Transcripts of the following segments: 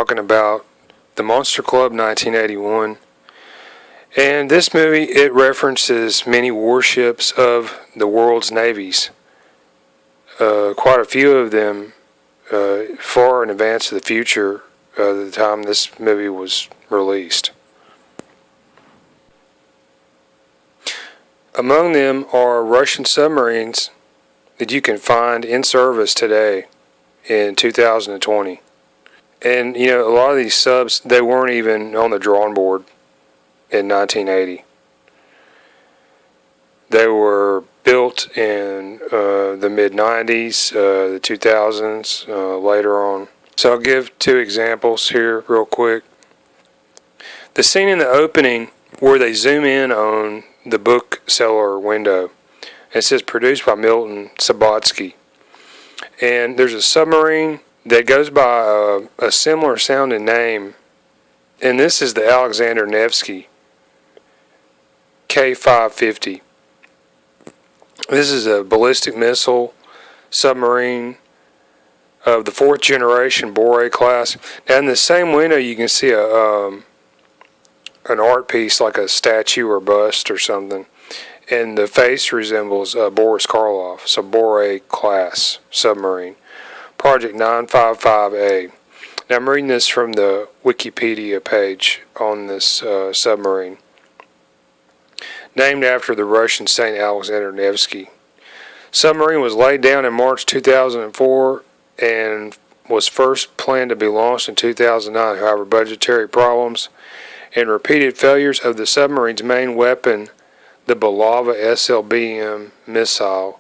talking about the Monster Club 1981. And this movie, it references many warships of the world's navies. Quite a few of them far in advance of the future the time this movie was released. Among them are Russian submarines that you can find in service today in 2020. And, you know, a lot of these subs, they weren't even on the drawing board in 1980. They were built in the mid-90s, the 2000s, later on. So I'll give two examples here real quick. The scene in the opening where they zoom in on the bookseller window. It says produced by Milton Subotsky. And there's a submarine that goes by a similar sounding name. And this is the Alexander Nevsky K-550. This is a ballistic missile submarine of the 4th generation Bore class. Now in the same window you can see an art piece like a statue or bust or something. And the face resembles Boris Karloff. So Bore class submarine. Project 955A. Now I'm reading this from the Wikipedia page on this submarine. Named after the Russian Saint Alexander Nevsky. Submarine was laid down in March 2004 and was first planned to be launched in 2009. However, budgetary problems and repeated failures of the submarine's main weapon, the Bulava SLBM missile,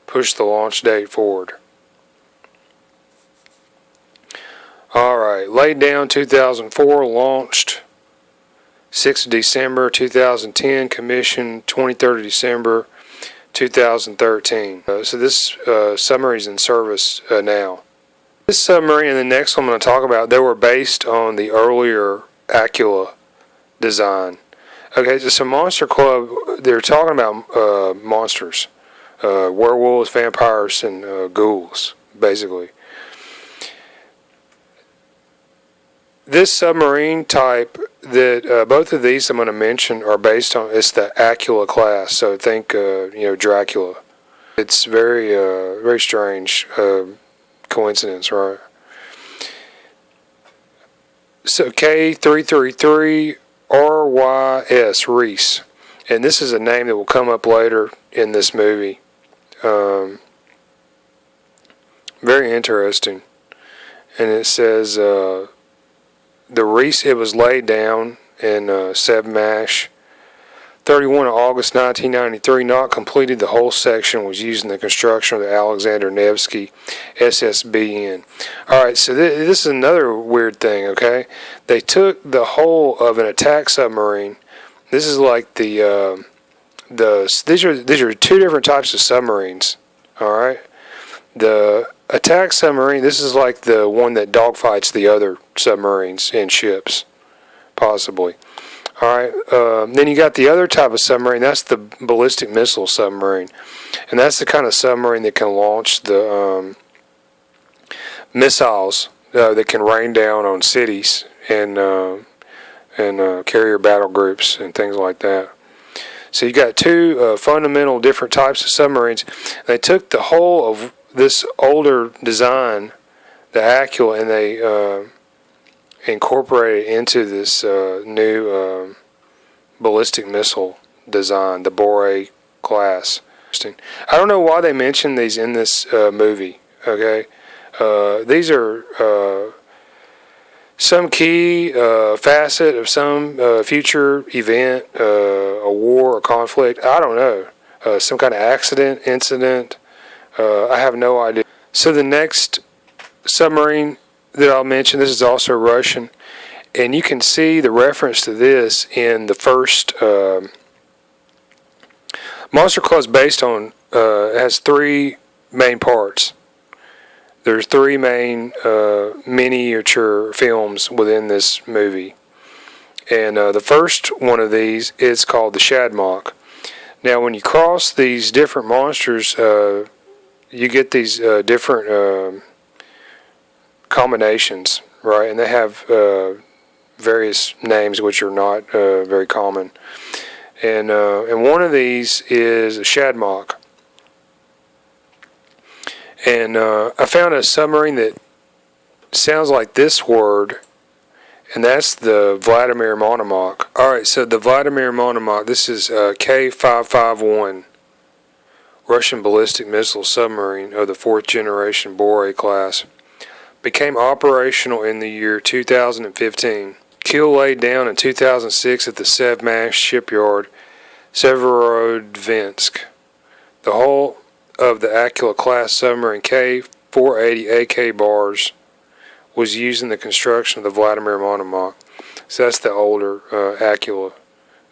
pushed the launch date forward. Alright, laid down 2004, launched 6th of December 2010, commissioned 23rd of December 2013. So this submarine is in service now. This submarine and the next one I'm going to talk about, they were based on the earlier Akula design. Okay, so Monster Club, they're talking about monsters, werewolves, vampires, and ghouls, basically. This submarine type that both of these I'm going to mention are based on, it's the Akula class. So think, Dracula. It's very strange coincidence, right? So K333 RYS Reese, and this is a name that will come up later in this movie. Very interesting, and it says. The Reese, it was laid down in Sevmash. 31 of August 1993, not completed. The whole section was used in the construction of the Alexander Nevsky SSBN. Alright, so this is another weird thing, okay? They took the hull of an attack submarine. This is like these are two different types of submarines, alright? The attack submarine, this is like the one that dogfights the other submarines and ships, possibly. Alright, then you got the other type of submarine, that's the ballistic missile submarine. And that's the kind of submarine that can launch the missiles that can rain down on cities and carrier battle groups and things like that. So you got two fundamental different types of submarines. They took the whole of this older design, the Akula, and they incorporated it into this new ballistic missile design, the Bore class. I don't know why they mentioned these in this movie, okay? These are some key facet of some future event, a war, a conflict, I don't know. Some kind of accident, incident, I have no idea. So the next submarine that I'll mention, this is also Russian, and you can see the reference to this in the first Monster Club is based on, has three main parts. There's three main miniature films within this movie. And the first one of these is called the Shadmock. Now when you cross these different monsters, you get these different combinations, right? And they have various names which are not very common. And one of these is a Shadmock. And I found a submarine that sounds like this word, and that's the Vladimir Monomakh. Alright, so the Vladimir Monomakh, this is K551, Russian ballistic missile submarine of the 4th generation Bore class. Became operational in the year 2015. Keel laid down in 2006 at the Sevmash shipyard, Severodvinsk. The hull of the Akula class submarine K480 AK bars was used in the construction of the Vladimir Monomakh. So that's the older Akula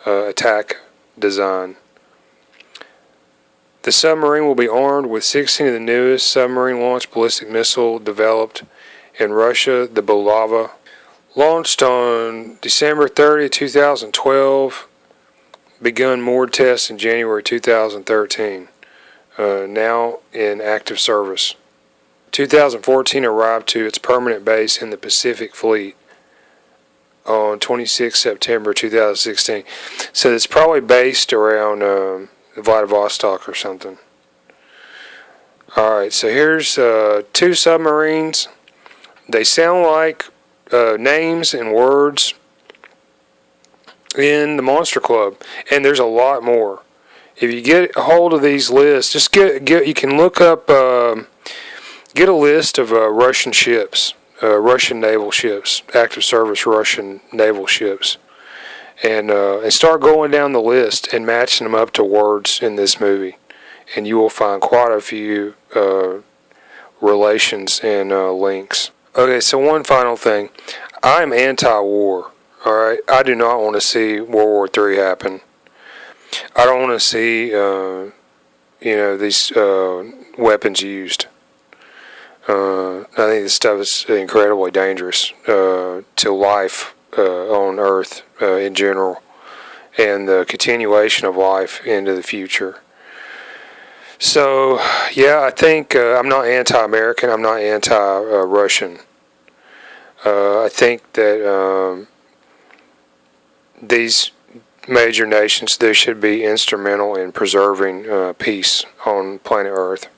attack design. The submarine will be armed with 16 of the newest submarine-launched ballistic missile developed in Russia, the Bulava. Launched on December 30, 2012. Begun moored tests in January 2013. Now in active service. 2014 arrived to its permanent base in the Pacific Fleet on 26 September 2016. So it's probably based around Vladivostok or something. Alright, so here's 2 submarines. They sound like names and words in the Monster Club, and there's a lot more. If you get a hold of these lists, just you can look up, get a list of Russian ships, Russian naval ships, active service Russian naval ships, and start going down the list and matching them up to words in this movie, and you will find quite a few relations and links. Okay, so one final thing. I'm anti-war, alright? I do not want to see World War III happen. I don't want to see, these weapons used. I think this stuff is incredibly dangerous to life on Earth in general, and the continuation of life into the future. So, yeah, I think I'm not anti-American. I'm not anti-Russian. I think that these major nations, they should be instrumental in preserving peace on planet Earth.